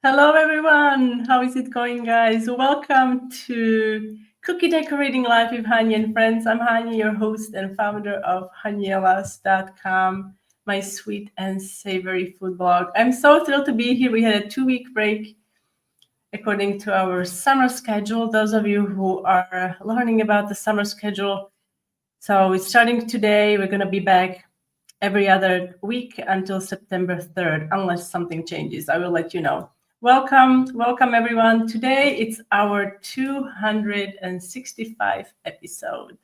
Hello, everyone. How is it going, guys? Welcome to Cookie Decorating Life with Hani and Friends. I'm Hani, your host and founder of hanielas.com, my sweet and savory food blog. I'm so thrilled to be here. We had a 2-week break according to our summer schedule. Those of you who are learning about the summer schedule, so it's starting today. We're going to be back every other week until September 3rd, unless something changes. I will let you know. Welcome everyone. Today it's our 265 episode.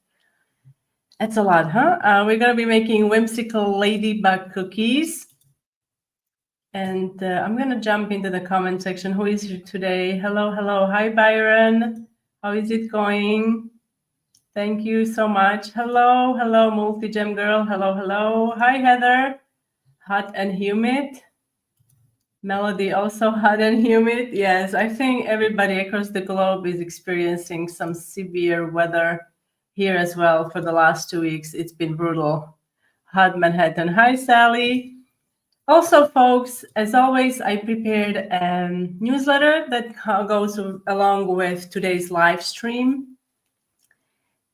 That's a lot, huh? We're going to be making whimsical ladybug cookies. And I'm going to jump into the comment section. Who is here today? Hello. Hi, Byron. How is it going? Thank you so much. Hello, multi-gem girl. Hello. Hi, Heather. Hot and humid. Melody, also hot and humid. Yes, I think everybody across the globe is experiencing some severe weather here as well for the last 2 weeks. It's been brutal. Hot Manhattan. Hi, Sally. Also, folks, as always, I prepared a newsletter that goes along with today's live stream.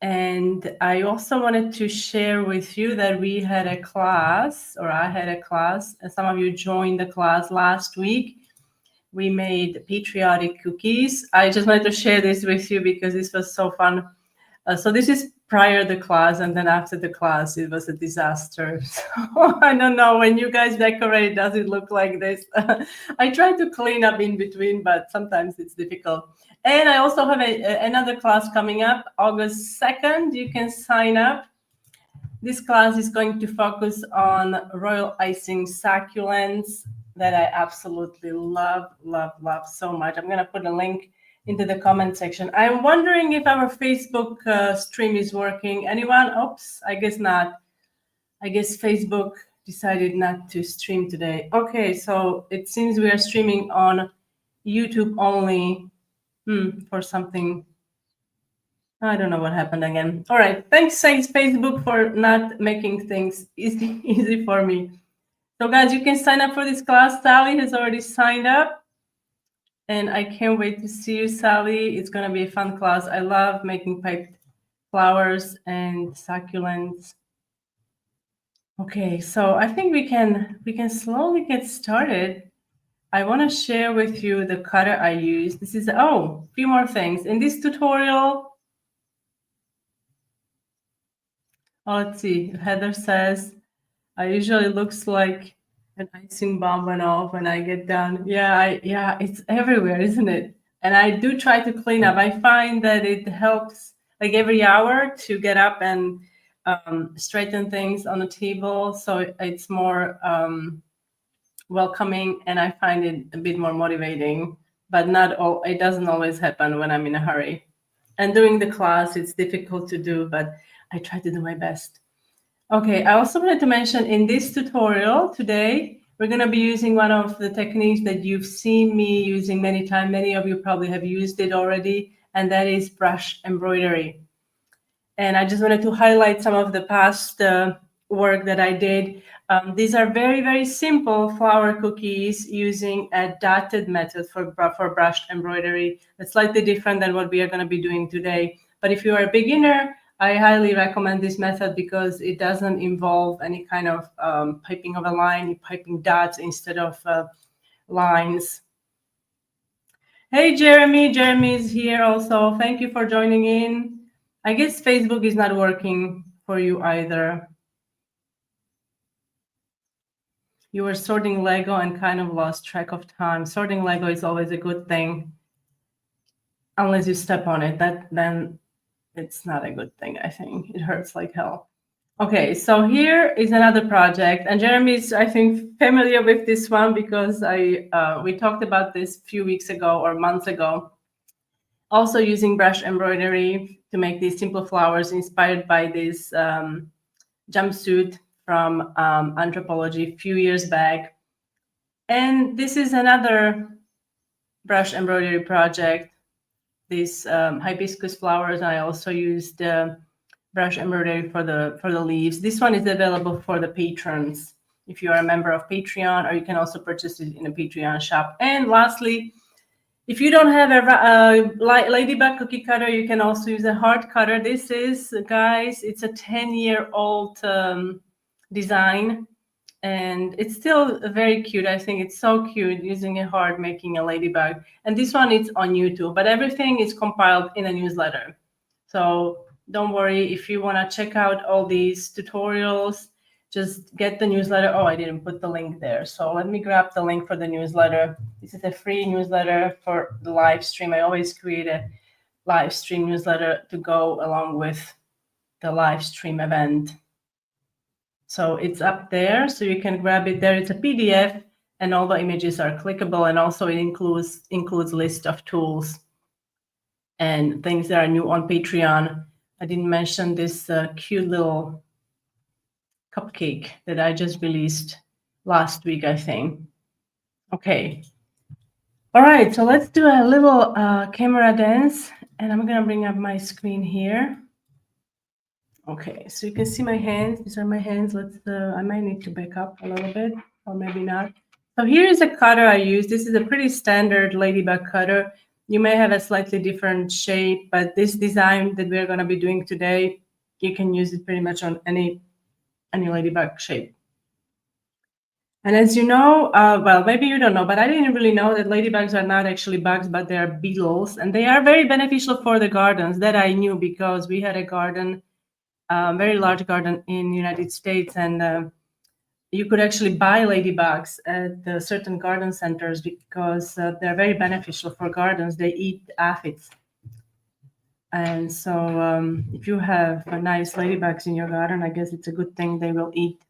And I also wanted to share with you that we had a class, or I had a class, and some of you joined the class last week. We made patriotic cookies. I just wanted to share this with you because this was so fun. So this is prior to the class, and then after the class, it was a disaster. So I don't know, when you guys decorate, does it look like this? I try to clean up in between, but sometimes it's difficult. And I also have another class coming up, August 2nd. You can sign up. This class is going to focus on royal icing succulents that I absolutely love so much. I'm going to put a link into the comment section. I'm wondering if our Facebook stream is working. Anyone? Oops, I guess not. I guess Facebook decided not to stream today. Okay, so it seems we are streaming on YouTube only. For something. I don't know what happened again. All right. Thanks, Facebook, for not making things easy for me. So, guys, you can sign up for this class. Sally has already signed up. And I can't wait to see you, Sally. It's going to be a fun class. I love making piped flowers and succulents. Okay, so I think we can slowly get started. I want to share with you the cutter I use. This is, a few more things. In this tutorial, let's see, Heather says, I usually looks like an icing bomb went off when I get done. Yeah, it's everywhere, isn't it? And I do try to clean up. I find that it helps like every hour to get up and straighten things on the table. So it's more welcoming, and I find it a bit more motivating, but it doesn't always happen when I'm in a hurry. And during the class, it's difficult to do, but I try to do my best. Okay, I also wanted to mention in this tutorial today, we're going to be using one of the techniques that you've seen me using many times. Many of you probably have used it already, and that is brush embroidery. And I just wanted to highlight some of the past work that I did. These are very, very simple flower cookies using a dotted method for brushed embroidery. It's slightly different than what we are going to be doing today. But if you are a beginner, I highly recommend this method because it doesn't involve any kind of piping of a line, piping dots instead of lines. Hey, Jeremy. Jeremy's here also. Thank you for joining in. I guess Facebook is not working for you either. You were sorting Lego and kind of lost track of time. Sorting Lego is always a good thing. Unless you step on it, then it's not a good thing, I think. It hurts like hell. Okay, so here is another project. And Jeremy is, I think, familiar with this one because we talked about this a few weeks ago or months ago. Also using brush embroidery to make these simple flowers inspired by this jumpsuit from Anthropology a few years back. And this is another brush embroidery project, these hibiscus flowers. I also used brush embroidery for the leaves. This one is available for the patrons. if you are a member of Patreon, or you can also purchase it in a Patreon shop. And lastly, if you don't have a Ladybug cookie cutter, you can also use a heart cutter. This is, guys, it's a 10-year-old design, and it's still very cute. I think it's so cute using a heart, making a ladybug. And this one is on YouTube, but everything is compiled in a newsletter. So don't worry, if you want to check out all these tutorials, just get the newsletter. Oh, I didn't put the link there. So let me grab the link for the newsletter. This is a free newsletter for the live stream. I always create a live stream newsletter to go along with the live stream event. So it's up there, so you can grab it there. It's a PDF, and all the images are clickable, and also it includes list of tools and things that are new on Patreon. I didn't mention this cute little cupcake that I just released last week, I think. Okay. All right, so let's do a little camera dance, and I'm gonna bring up my screen here. Okay, so you can see my hands. These are my hands. I might need to back up a little bit, or maybe not. So here is a cutter I use. This is a pretty standard ladybug cutter. You may have a slightly different shape, but this design that we're gonna be doing today, you can use it pretty much on any ladybug shape. And as you know, well, maybe you don't know, but I didn't really know that ladybugs are not actually bugs, but they are beetles. And they are very beneficial for the gardens. That I knew because we had a garden, very large garden in the United States. And you could actually buy ladybugs at certain garden centers because they're very beneficial for gardens. They eat aphids. And so if you have nice ladybugs in your garden, I guess it's a good thing they will eat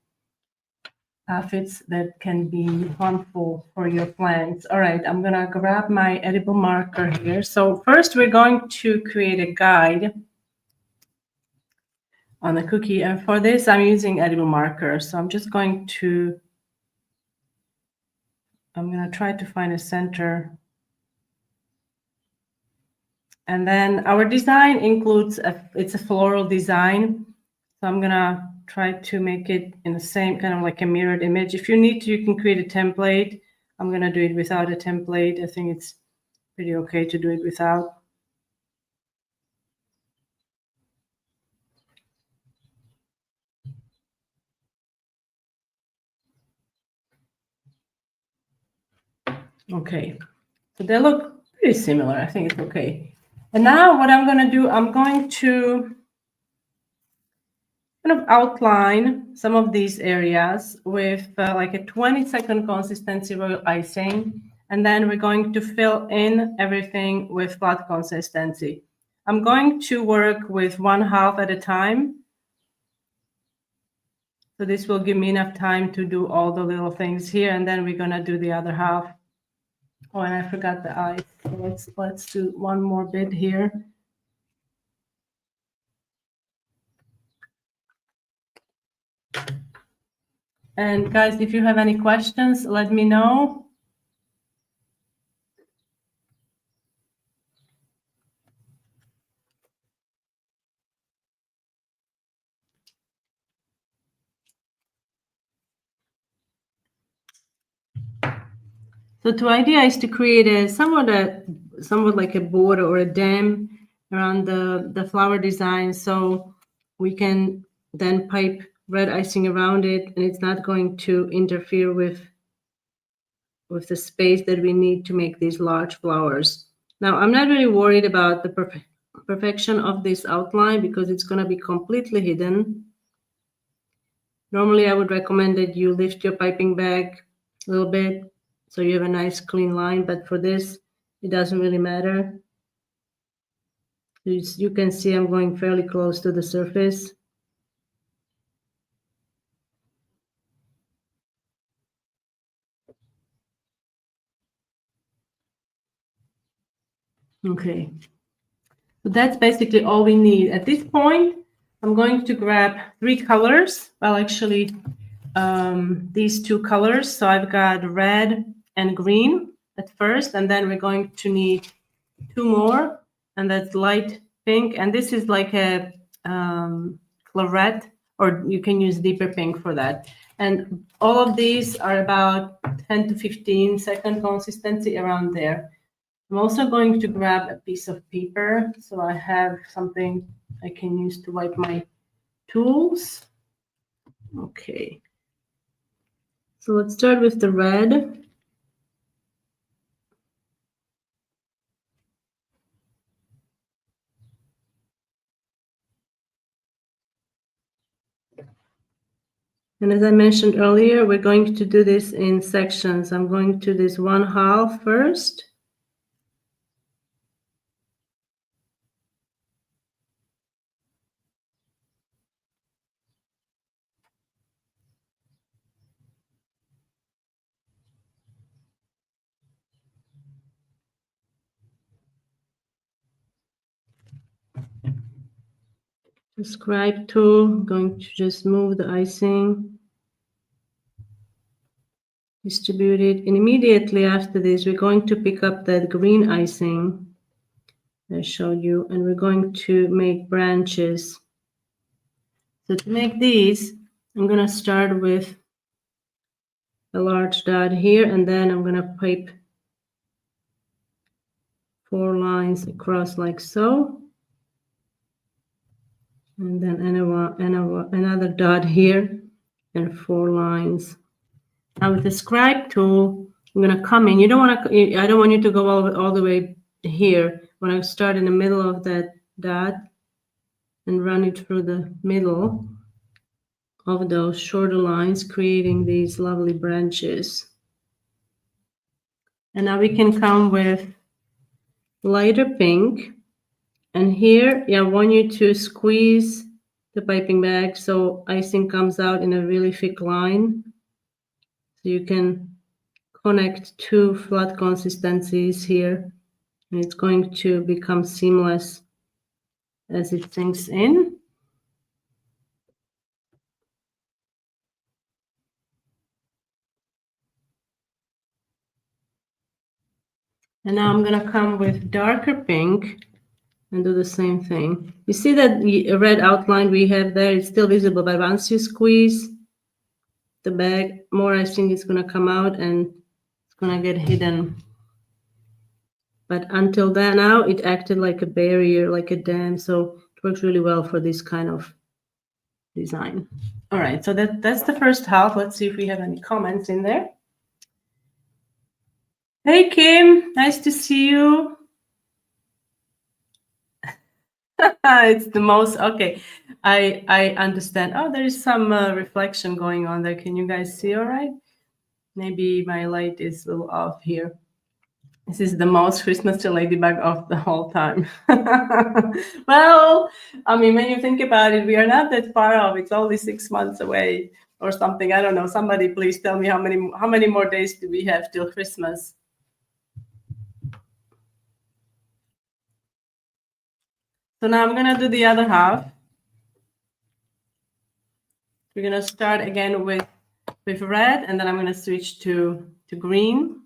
aphids that can be harmful for your plants. All right, I'm gonna grab my edible marker here. So first we're going to create a guide on the cookie. And for this, I'm using edible markers. So I'm gonna try to find a center. And then our design includes, it's a floral design. So I'm gonna try to make it in the same kind of like a mirrored image. If you need to, you can create a template. I'm gonna do it without a template. I think it's pretty okay to do it without. Okay, so they look pretty similar. I think it's okay. And now what I'm gonna do, I'm going to kind of outline some of these areas with like a 20-second consistency royal icing. And then we're going to fill in everything with flat consistency. I'm going to work with 1/2 at a time. So this will give me enough time to do all the little things here, and then we're gonna do the other half. Oh, and I forgot the eyes. So let's do one more bit here. And guys, if you have any questions, let me know. So the idea is to create a somewhat like a border or a dam around the flower design, so we can then pipe red icing around it, and it's not going to interfere with the space that we need to make these large flowers. Now, I'm not really worried about the perfection of this outline because it's going to be completely hidden. Normally, I would recommend that you lift your piping bag a little bit so you have a nice clean line, but for this, it doesn't really matter. You can see I'm going fairly close to the surface. Okay, so that's basically all we need. At this point, I'm going to grab 3 colors. Well, actually, these 2 colors. So I've got red and green at first, and then we're going to need 2 more, and that's light pink. And this is like a claret, or you can use deeper pink for that. And all of these are about 10 to 15 second consistency around there. I'm also going to grab a piece of paper so I have something I can use to wipe my tools. Okay. So let's start with the red. And as I mentioned earlier, we're going to do this in sections. I'm going to do this 1/2 first. The scribe tool, I'm going to just move the icing, distribute it, and immediately after this, we're going to pick up that green icing I showed you, and we're going to make branches. So to make these, I'm going to start with a large dot here, and then I'm going to pipe 4 lines across like so. And then another dot here and 4 lines. Now with the scribe tool, I'm going to come in. You don't want to. I don't want you to go all the way here. When I start in the middle of that dot and run it through the middle of those shorter lines, creating these lovely branches. And now we can come with lighter pink. And here, I want you to squeeze the piping bag so icing comes out in a really thick line. So you can connect 2 flat consistencies here, and it's going to become seamless as it sinks in. And now I'm going to come with darker pink and do the same thing. You see that red outline we have there? It's still visible, but once you squeeze the bag, more icing is going to come out and it's going to get hidden. But until then, now it acted like a barrier, like a dam, so it works really well for this kind of design. All right, so that's the first half. Let's see if we have any comments in there. Hey, Kim, nice to see you. It's the most, okay. I understand. Oh, there is some reflection going on there. Can you guys see all right? Maybe my light is a little off here. This is the most Christmas ladybug of the whole time. Well, I mean, when you think about it, we are not that far off. It's only 6 months away or something. I don't know. Somebody please tell me how many more days do we have till Christmas? So now I'm gonna do the other half. We're gonna start again with red, and then I'm gonna switch to green.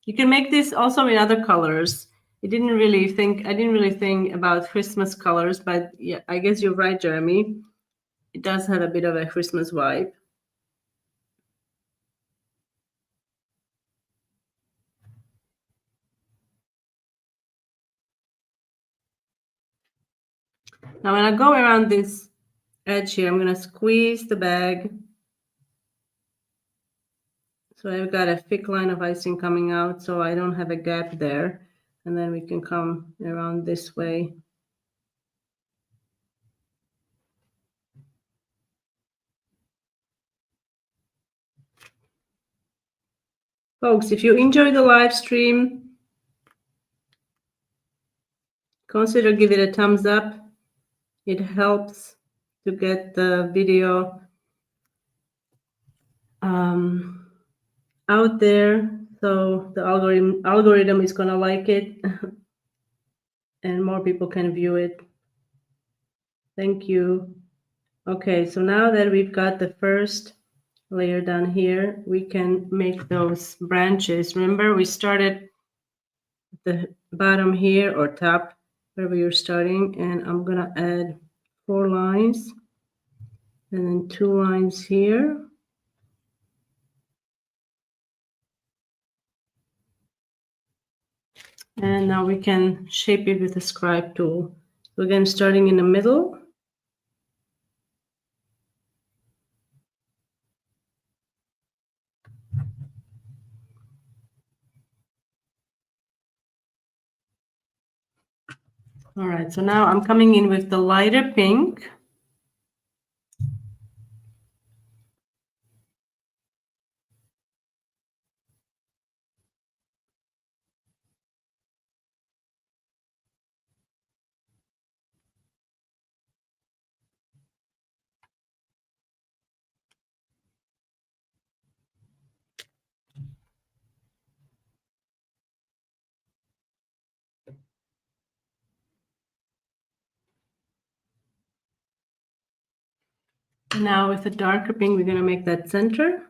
You can make this also in other colors. I didn't really think about Christmas colors, but yeah, I guess you're right, Jeremy. It does have a bit of a Christmas vibe. Now when I go around this edge here, I'm gonna squeeze the bag. So I've got a thick line of icing coming out, so I don't have a gap there. And then we can come around this way. Folks, if you enjoy the live stream, consider give it a thumbs up. It helps to get the video out there, so the algorithm is gonna like it and more people can view it. Thank you. Okay, so now that we've got the first layer done here, we can make those branches. Remember, we started at the bottom here or top, wherever you're starting, and I'm gonna add 4 lines and then 2 lines here. And now we can shape it with the scribe tool. So again, starting in the middle. All right, so now I'm coming in with the lighter pink. Now with the darker pink, we're going to make that center.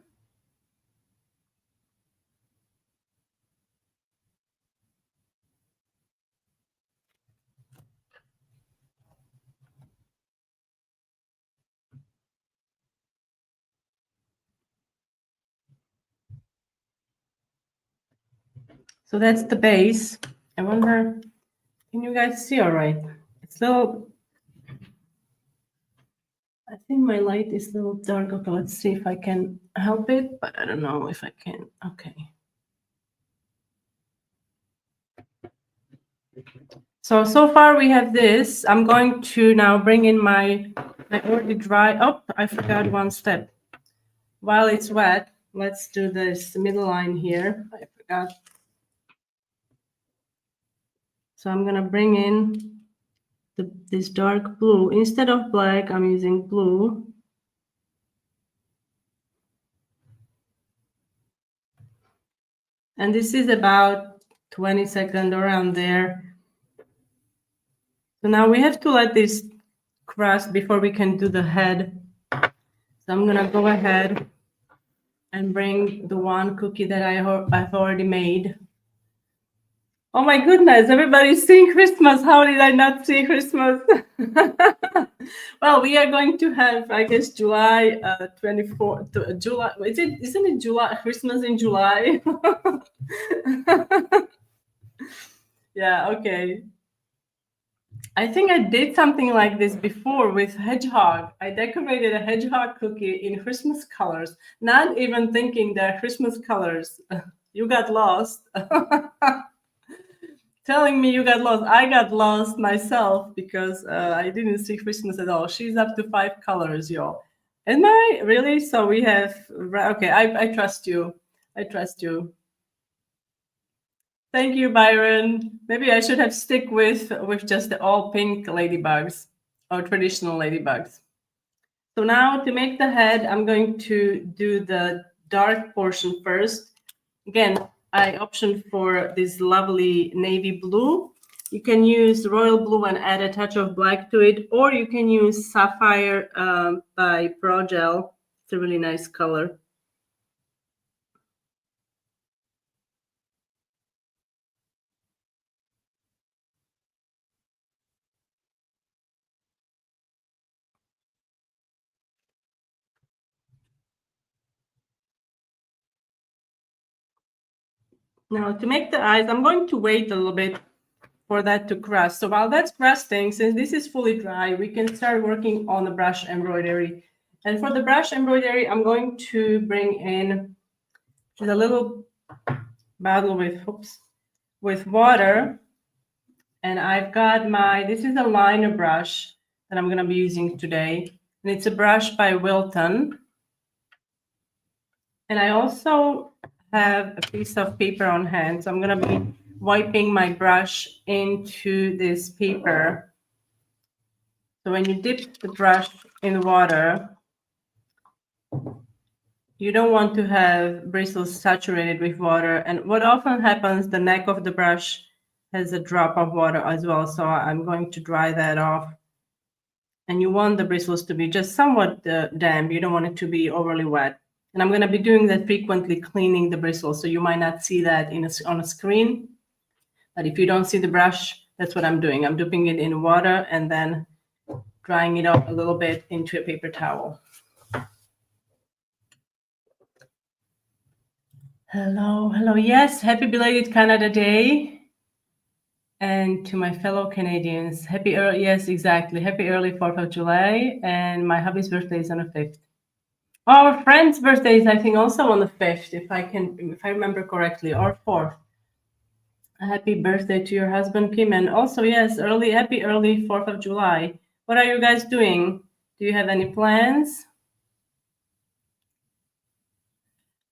So that's the base. I wonder, can you guys see all right? It's a little, I think my light is a little dark. Okay, let's see if I can help it, but I don't know if I can. Okay. So far we have this. I'm going to now bring in I already dry. Oh, I forgot one step. While it's wet, let's do this middle line here. I forgot. So I'm gonna bring in this dark blue. Instead of black, I'm using blue. And this is about 20 seconds around there. So now we have to let this crust before we can do the head. So I'm gonna go ahead and bring the one cookie that I've already made. Oh my goodness, everybody's seeing Christmas. How did I not see Christmas? Well, we are going to have, I guess, July 24th. July, isn't it July? Christmas in July? Yeah, okay. I think I did something like this before with hedgehog. I decorated a hedgehog cookie in Christmas colors, not even thinking they're Christmas colors. You got lost. Telling me you got lost. I got lost myself because I didn't see Christmas at all. She's up to 5 colors, y'all. Am I really? So we have, okay, I trust you. I trust you. Thank you, Byron. Maybe I should have stick with just the all pink ladybugs or traditional ladybugs. So now to make the head, I'm going to do the dark portion first. Again, I optioned for this lovely navy blue. You can use royal blue and add a touch of black to it, or you can use sapphire by Progel. It's a really nice color. Now to make the eyes, I'm going to wait a little bit for that to crust. So while that's crusting, since this is fully dry, we can start working on the brush embroidery. And for the brush embroidery, I'm going to bring in just a little bottle with water. And I've got this is a liner brush that I'm going to be using today. And it's a brush by Wilton. And I also have a piece of paper on hand. So I'm going to be wiping my brush into this paper. So when you dip the brush in water, you don't want to have bristles saturated with water. And what often happens, the neck of the brush has a drop of water as well. So I'm going to dry that off. And you want the bristles to be just somewhat damp. You don't want it to be overly wet. And I'm going to be doing that frequently, cleaning the bristles. So you might not see that on a screen. But if you don't see the brush, that's what I'm doing. I'm dipping it in water and then drying it off a little bit into a paper towel. Hello, hello. Yes, happy belated Canada Day. And to my fellow Canadians, happy early, yes, exactly. Happy early 4th of July. And my hubby's birthday is on the 5th. Our friend's birthday is, I think, also on the 5th, if I remember correctly, or 4th. Happy birthday to your husband, Kim. And also, yes, happy early 4th of July. What are you guys doing? Do you have any plans?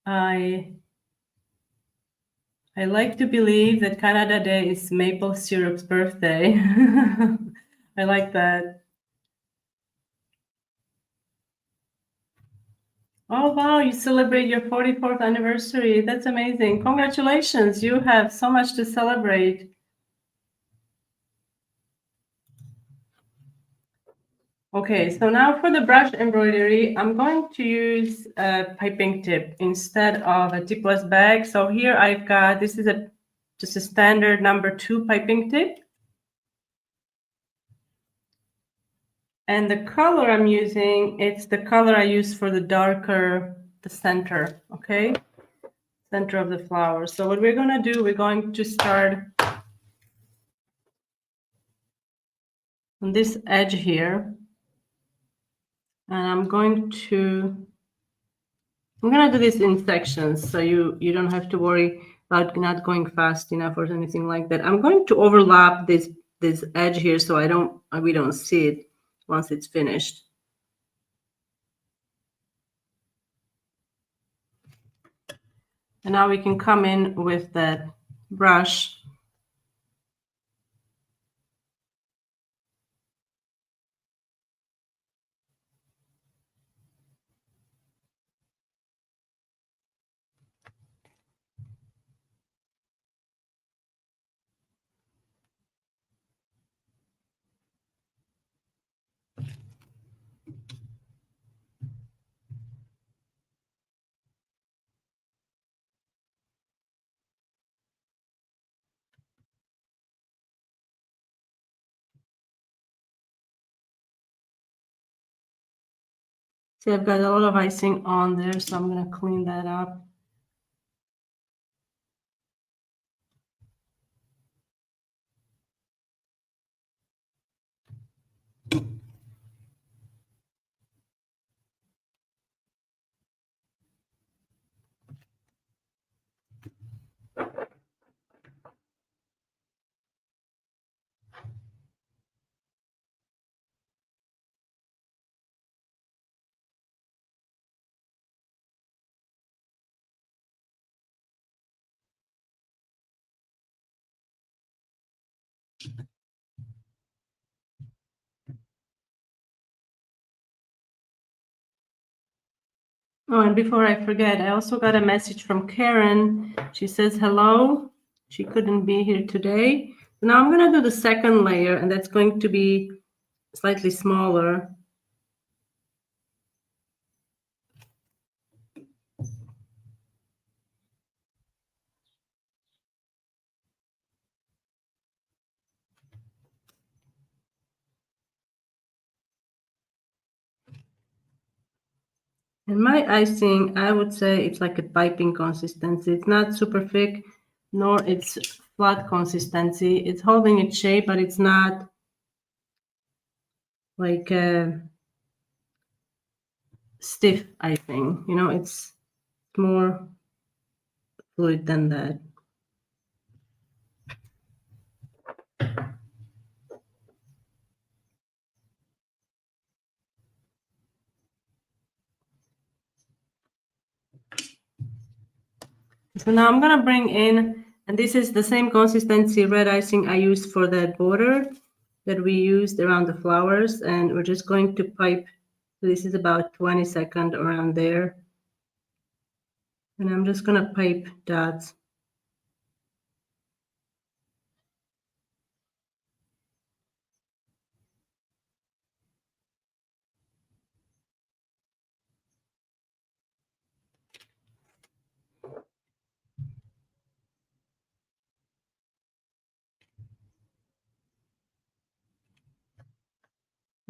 I like to believe that Canada Day is maple syrup's birthday. I like that. Oh, wow, you celebrate your 44th anniversary. That's amazing. Congratulations. You have so much to celebrate. Okay, so now for the brush embroidery, I'm going to use a piping tip instead of a tipless bag. So here I've got, this is just a standard #2 piping tip. And the color I'm using, it's the color I use for the center, okay? Center of the flower. So what we're gonna do, we're going to start on this edge here. And I'm gonna do this in sections, so you don't have to worry about not going fast enough or anything like that. I'm going to overlap this edge here so we don't see it once it's finished. And now we can come in with that brush. See, I've got a lot of icing on there, so I'm gonna clean that up. Oh, and before I forget, I also got a message from Karen. She says hello. She couldn't be here today. Now I'm gonna do the second layer, and that's going to be slightly smaller. And my icing, I would say it's like a piping consistency. It's not super thick, nor it's flat consistency. It's holding its shape, but it's not like stiff icing. You know, it's more fluid than that. So now I'm gonna bring in, and this is the same consistency red icing I used for that border that we used around the flowers, and we're just going to pipe. So this is about 20 seconds around there. And I'm just gonna pipe dots.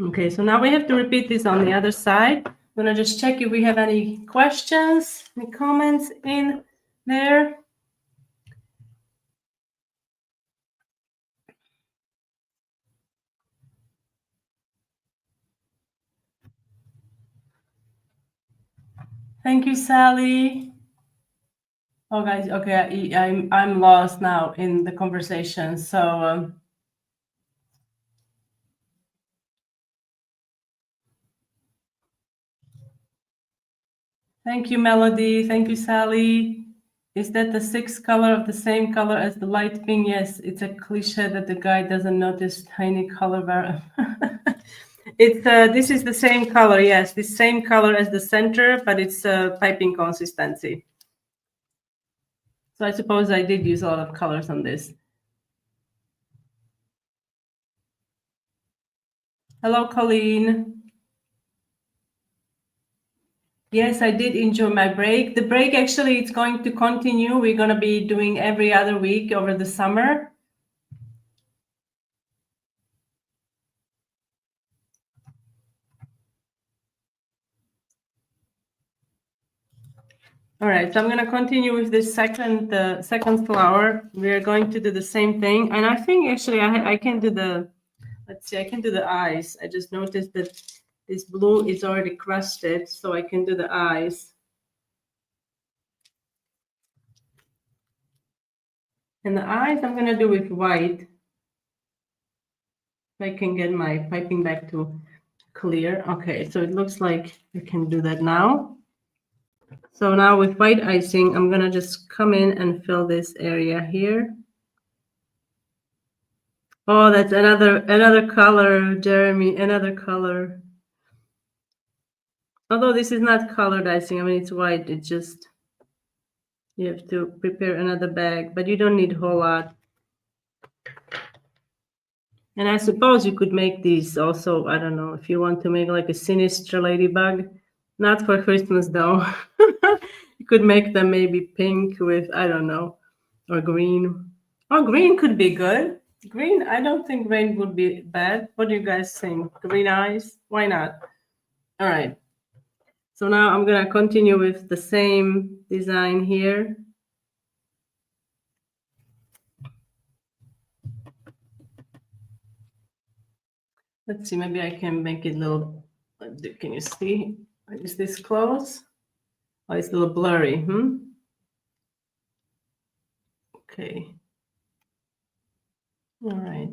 Okay, so now we have to repeat this on the other side. I'm gonna just check if we have any questions, any comments in there. Thank you, Sally. Oh, guys, okay, I'm lost now in the conversation. So, thank you, Melody. Thank you, Sally. Is that the sixth color of the same color as the light pink? Yes, it's a cliche that the guy doesn't notice tiny color It's this is the same color. Yes, the same color as the center, but it's piping consistency. So I suppose I did use a lot of colors on this. Hello, Colleen. Yes, I did enjoy my break. The break actually it's going to continue. We're going to be doing every other week over the summer. All right, so I'm going to continue with this second flower. We're going to do the same thing. And I think actually I can do the, let's see, I can do the eyes. I just noticed that this blue is already crusted, so I can do the eyes. And the eyes I'm going to do with white. If I can get my piping back to clear. Okay, so it looks like I can do that now. So now with white icing, I'm gonna just come in and fill this area here. Oh, that's another color, Jeremy, another color. Although this is not colored icing, I mean, it's white, it just, you have to prepare another bag, but you don't need a whole lot. And I suppose you could make these also, I don't know, if you want to make like a sinister ladybug, not for Christmas though. You could make them maybe pink with, I don't know, or green. Oh, green could be good. Green, I don't think green would be bad. What do you guys think? Green eyes? Why not? All right. So now I'm going to continue with the same design here. Let's see, maybe I can make it a little, can you see? Is this close? Oh, it's a little blurry, Okay. All right.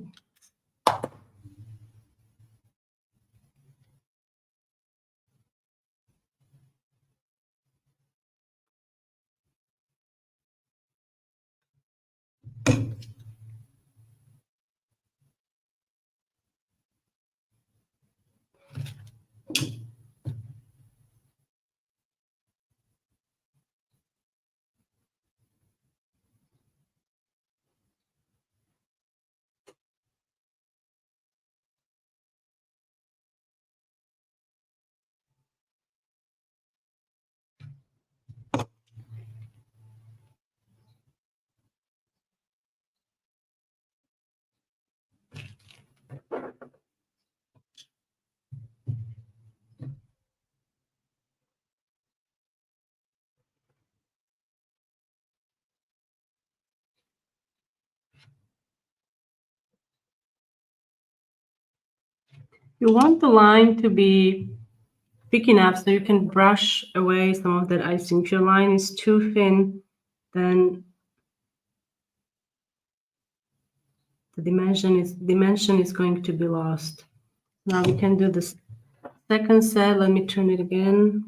You want the line to be thick enough so you can brush away some of that icing. If your line is too thin, then the dimension is going to be lost. Now we can do this second set. Let me turn it again.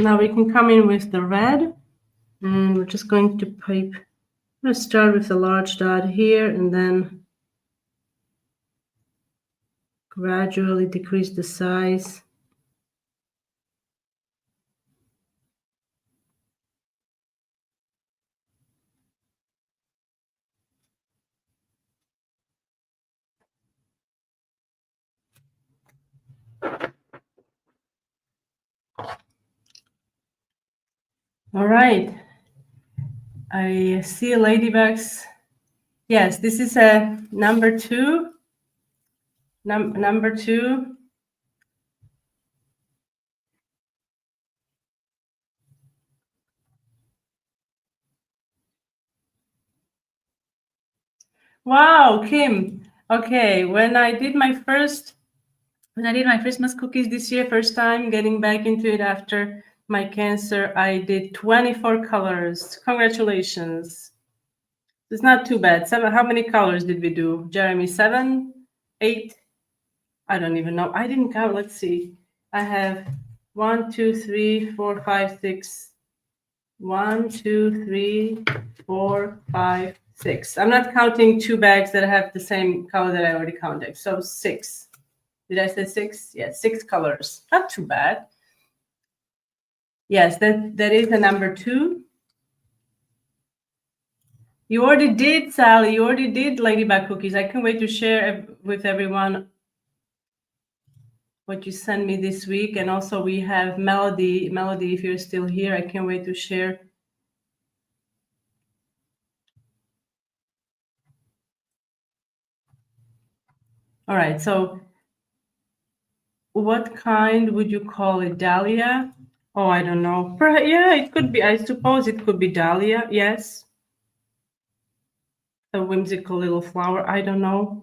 Now we can come in with the red, and we're just going to pipe. I'm going to start with a large dot here and then gradually decrease the size. All right. I see ladybugs. Yes, this is a number 2. Number 2. Wow, Kim. Okay, when I did my Christmas cookies this year, first time getting back into it after my cancer, I did 24 colors. Congratulations. It's not too bad. How many colors did we do? Jeremy, 7, 8? I don't even know. I didn't count. Let's see. I have 1, 2, 3, 4, 5, 6. 1, 2, 3, 4, 5, 6. I'm not counting 2 bags that have the same color that I already counted. So 6. Did I say 6? Yes, 6 colors. Not too bad. Yes, that is a number 2. You already did, Sally. You already did Ladybug Cookies. I can't wait to share with everyone what you sent me this week. And also we have Melody. Melody, if you're still here, I can't wait to share. All right, so what kind would you call it? Dahlia? Oh, I don't know. Yeah, it could be. I suppose it could be dahlia. Yes. A whimsical little flower. I don't know.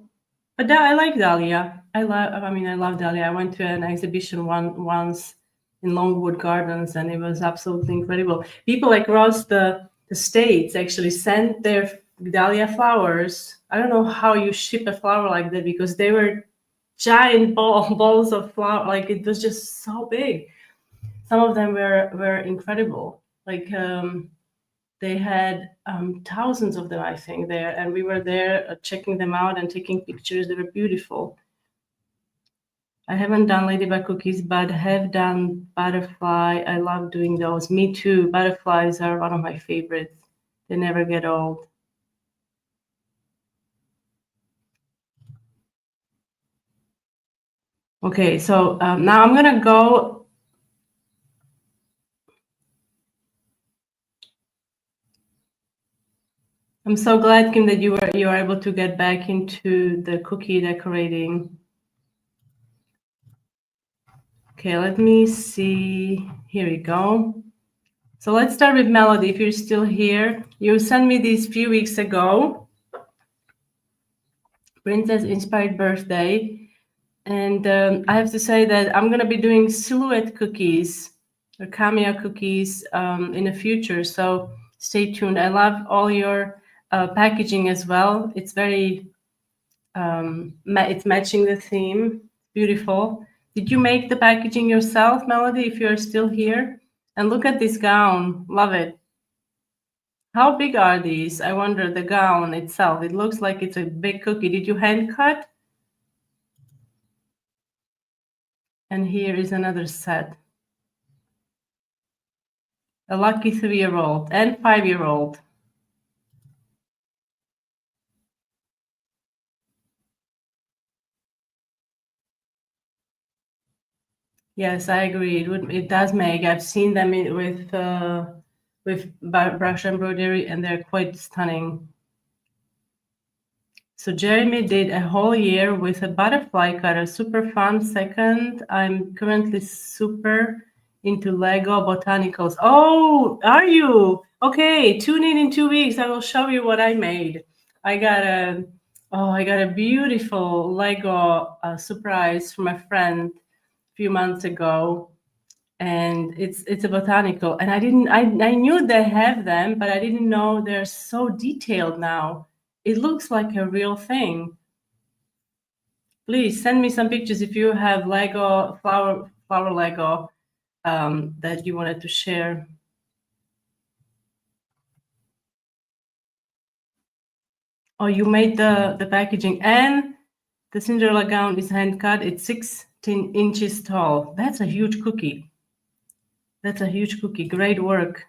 But I like dahlia. I love dahlia. I went to an exhibition once in Longwood Gardens, and it was absolutely incredible. People across the states actually sent their dahlia flowers. I don't know how you ship a flower like that, because they were giant balls of flower. Like, it was just so big. Some of them were incredible. Like, they had thousands of them, I think, there, and we were there checking them out and taking pictures. They were beautiful. I haven't done ladybug cookies, but have done butterfly. I love doing those. Me too. Butterflies are one of my favorites. They never get old. Okay, so now I'm gonna go. I'm so glad, Kim, that you were able to get back into the cookie decorating. Okay, let me see. Here we go. So let's start with Melody. If you're still here, you sent me these few weeks ago. Princess Inspired Birthday. And I have to say that I'm going to be doing silhouette cookies or cameo cookies in the future. So stay tuned. I love all your packaging as well. It's very, it's matching the theme. Beautiful. Did you make the packaging yourself, Melody, if you're still here? And look at this gown. Love it. How big are these? I wonder, the gown itself. It looks like it's a big cookie. Did you hand cut? And here is another set. A lucky 3-year-old and 5-year-old. Yes, I agree. It does make. I've seen them with brush embroidery, and they're quite stunning. So Jeremy did a whole year with a butterfly cutter. Super fun. Second, I'm currently super into Lego botanicals. Oh, are you? Okay, tune in 2 weeks. I will show you what I made. I got a beautiful Lego surprise from a friend a few months ago, and it's a botanical. And I knew they have them, but I didn't know they're so detailed now. It looks like a real thing. Please send me some pictures if you have Lego flower Lego. that you wanted to share? Oh, you made the packaging, and the Cinderella gown is hand cut. It's 16 inches tall. That's a huge cookie. That's a huge cookie. Great work.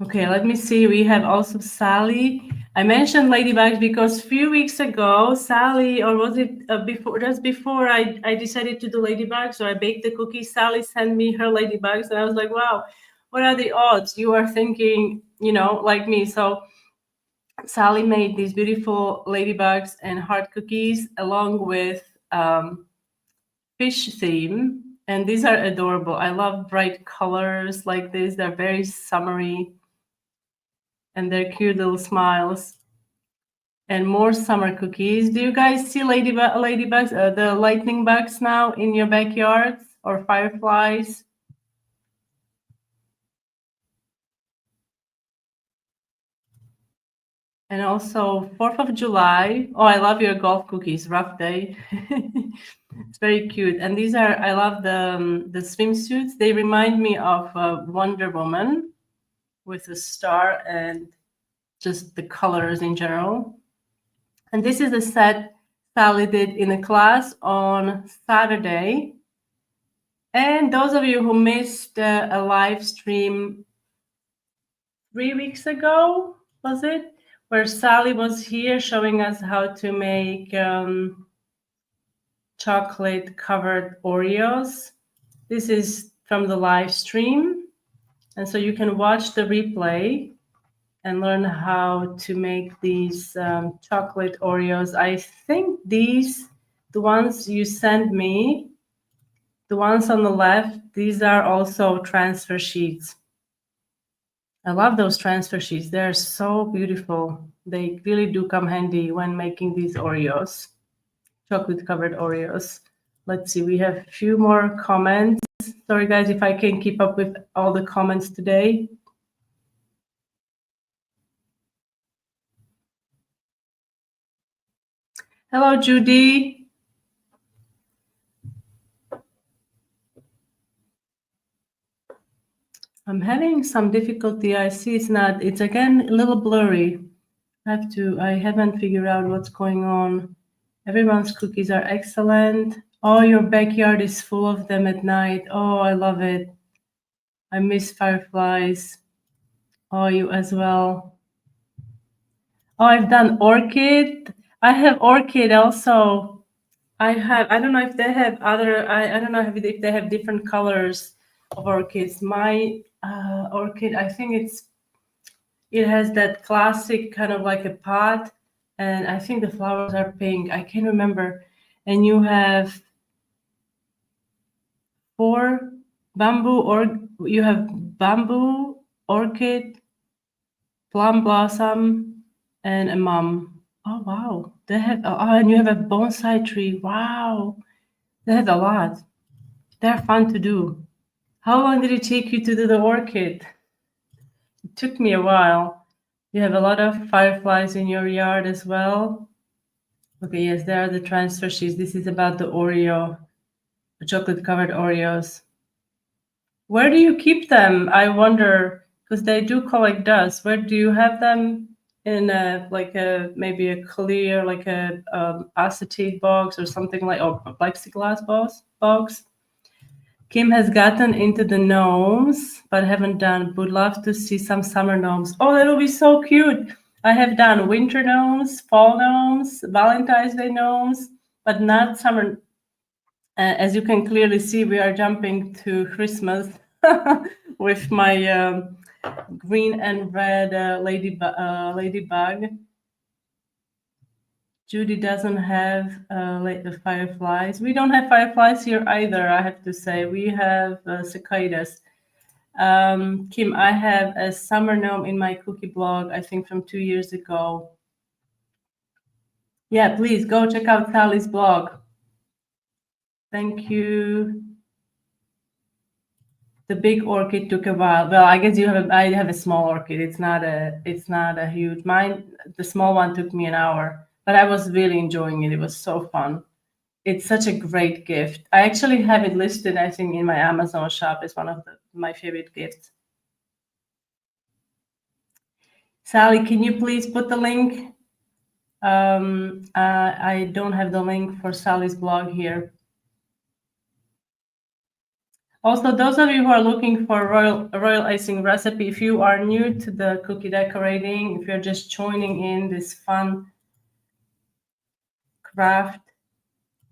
Okay, let me see. We have also Sally. I mentioned ladybugs because a few weeks ago, Sally, or was it before? Just before I decided to do ladybugs, so I baked the cookies. Sally sent me her ladybugs, and I was like, "Wow, what are the odds?" You are thinking, like me. So Sally made these beautiful ladybugs and heart cookies along with fish theme, and these are adorable. I love bright colors like this. They're very summery, and their cute little smiles. And more summer cookies. Do you guys see ladybugs, the lightning bugs now in your backyards, or fireflies? And also 4th of July. Oh, I love your golf cookies. Rough day. It's very cute. And these are, I love the swimsuits. They remind me of Wonder Woman with a star and just the colors in general. And this is a set Sally did in a class on Saturday. And those of you who missed a live stream 3 weeks ago, was it? Where Sally was here showing us how to make chocolate covered Oreos. This is from the live stream. And so you can watch the replay and learn how to make these chocolate Oreos. I think these, the ones you sent me, the ones on the left, these are also transfer sheets. I love those transfer sheets. They're so beautiful. They really do come handy when making these Oreos, chocolate covered Oreos. Let's see, we have a few more comments. Sorry guys if I can't keep up with all the comments today. Hello, Judy. I'm having some difficulty. I see it's again a little blurry. I haven't figured out what's going on. Everyone's cookies are excellent. Oh, your backyard is full of them at night. Oh, I love it. I miss fireflies. Oh, you as well. Oh, I've done orchid. I have orchid also. I don't know if they have I don't know if they have different colors of orchids. My orchid, I think it has that classic kind of like a pot, and I think the flowers are pink. I can't remember. And you have you have bamboo, orchid, plum blossom, and a mum. Oh wow. They have and you have a bonsai tree. Wow. They have a lot. They're fun to do. How long did it take you to do the orchid? It took me a while. You have a lot of fireflies in your yard as well. Okay, yes, there are the transfer sheets. This is about the Oreo, the chocolate covered Oreos. Where do you keep them? I wonder, because they do collect dust. Where do you have them? In maybe a clear, like a acetate box or something like, or a plexiglass box. Kim has gotten into the gnomes, but haven't done. Would love to see some summer gnomes. Oh, that'll be so cute. I have done winter gnomes, fall gnomes, Valentine's Day gnomes, but not summer. As you can clearly see, we are jumping to Christmas with my green and red ladybug. Judy doesn't have the fireflies. We don't have fireflies here either, I have to say. We have cicadas. Kim, I have a summer gnome in my cookie blog, I think from 2 years ago. Yeah, please go check out Sally's blog. Thank you. The big orchid took a while. Well, I guess I have a small orchid. It's not a huge. Mine, the small one took me an hour, but I was really enjoying it. It was so fun. It's such a great gift. I actually have it listed, I think, in my Amazon shop as one of my favorite gifts. Sally, can you please put the link? I don't have the link for Sally's blog here. Also, those of you who are looking for royal icing recipe, if you are new to the cookie decorating, if you're just joining in this fun craft,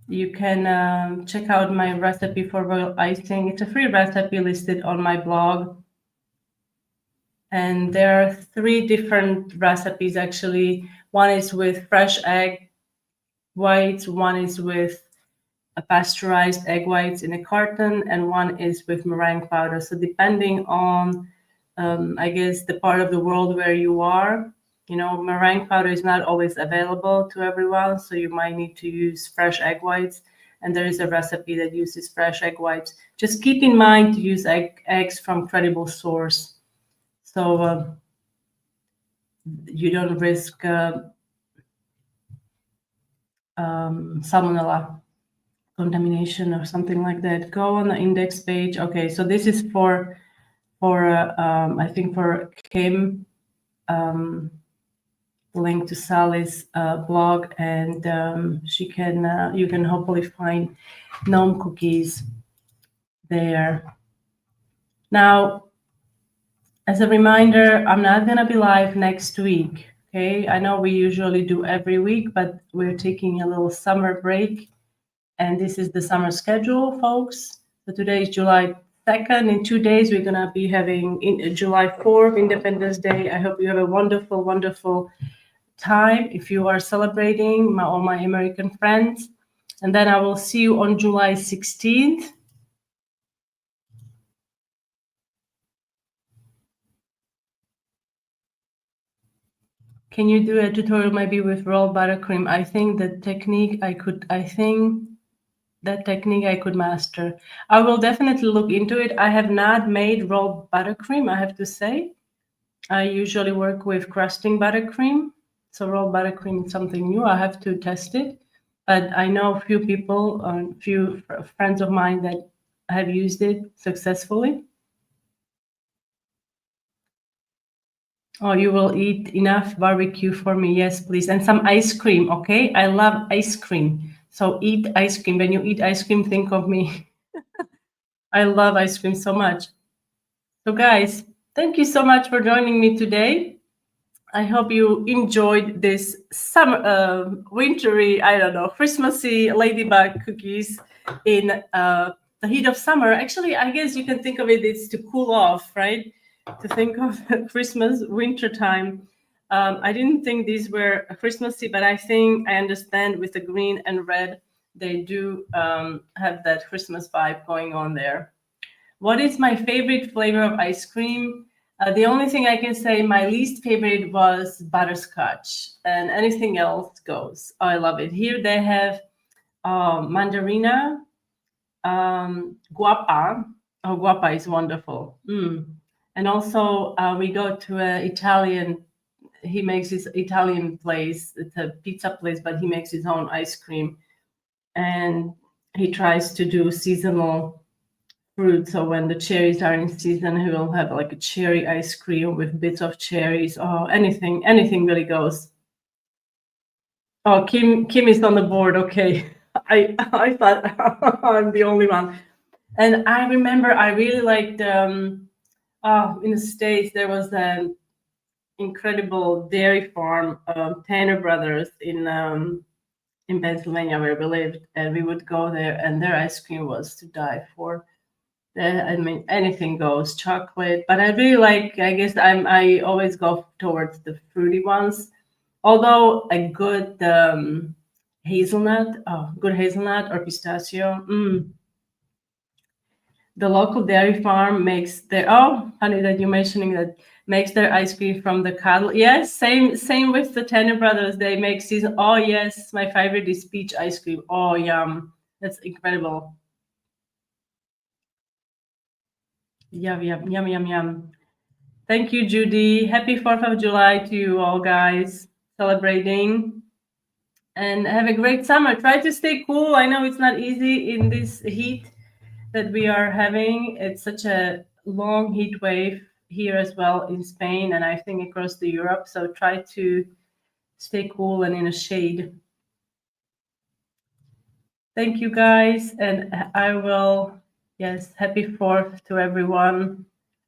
you can check out my recipe for royal icing. It's a free recipe listed on my blog. And there are 3 different recipes actually. One is with fresh egg whites, one is with a pasteurized egg whites in a carton, and one is with meringue powder. So depending on, I guess, the part of the world where you are, meringue powder is not always available to everyone, so you might need to use fresh egg whites. And there is a recipe that uses fresh egg whites. Just keep in mind to use eggs from credible source, so you don't risk salmonella contamination or something like that. Go on the index page. Okay, so this is for I think for Kim, link to Sally's blog, and you can hopefully find gnome cookies there. Now, as a reminder, I'm not gonna be live next week. Okay, I know we usually do every week, but we're taking a little summer break. And this is the summer schedule, folks. So today is July 2nd. In 2 days, we're going to be having July 4th, Independence Day. I hope you have a wonderful, wonderful time if you are celebrating, all my American friends. And then I will see you on July 16th. Can you do a tutorial maybe with rolled buttercream? I think that technique I could master. I will definitely look into it. I have not made rolled buttercream, I have to say. I usually work with crusting buttercream. So rolled buttercream is something new. I have to test it. But I know a few people, a few friends of mine that have used it successfully. Oh, you will eat enough barbecue for me. Yes, please. And some ice cream, okay? I love ice cream. So eat ice cream. When you eat ice cream, think of me. I love ice cream so much. So guys, thank you so much for joining me today. I hope you enjoyed this summer, wintry, I don't know, Christmassy ladybug cookies in the heat of summer. Actually, I guess you can think of it's to cool off, right? To think of Christmas, winter time. I didn't think these were Christmassy, but I think I understand with the green and red, they do have that Christmas vibe going on there. What is my favorite flavor of ice cream? The only thing I can say, my least favorite was butterscotch, and anything else goes. Oh, I love it. Here they have mandarina, guapa. Oh, guapa is wonderful. And also, we go to an Italian. He makes his Italian place. It's a pizza place, but he makes his own ice cream, and he tries to do seasonal fruit. So when the cherries are in season, he will have like a cherry ice cream with bits of cherries. Oh, anything really goes. Oh, Kim is on the board. Okay, I thought I'm the only one. And I remember I really liked. In the States there was an incredible dairy farm, Tanner Brothers in Pennsylvania where we lived, and we would go there, and their ice cream was to die for. I mean, anything goes, chocolate. But I really like. I guess I always go towards the fruity ones. Although a good good hazelnut or pistachio. The local dairy farm makes their honey that you're mentioning that makes their ice cream from the cattle. Yes, same with the Tanner Brothers. They make season. Oh yes, my favorite is peach ice cream. Oh yum, that's incredible. Yum, yum, yum, yum, yum. Thank you, Judy. Happy 4th of July to you all, guys, celebrating. and have a great summer. Try to stay cool. I know it's not easy in this heat that we are having. It's such a long heat wave here as well in Spain, and I think across the Europe. So try to stay cool and in a shade. Thank you guys, and I will, yes, happy 4th to everyone.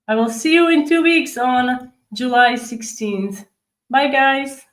I will see you in 2 weeks on July 16th. Bye guys.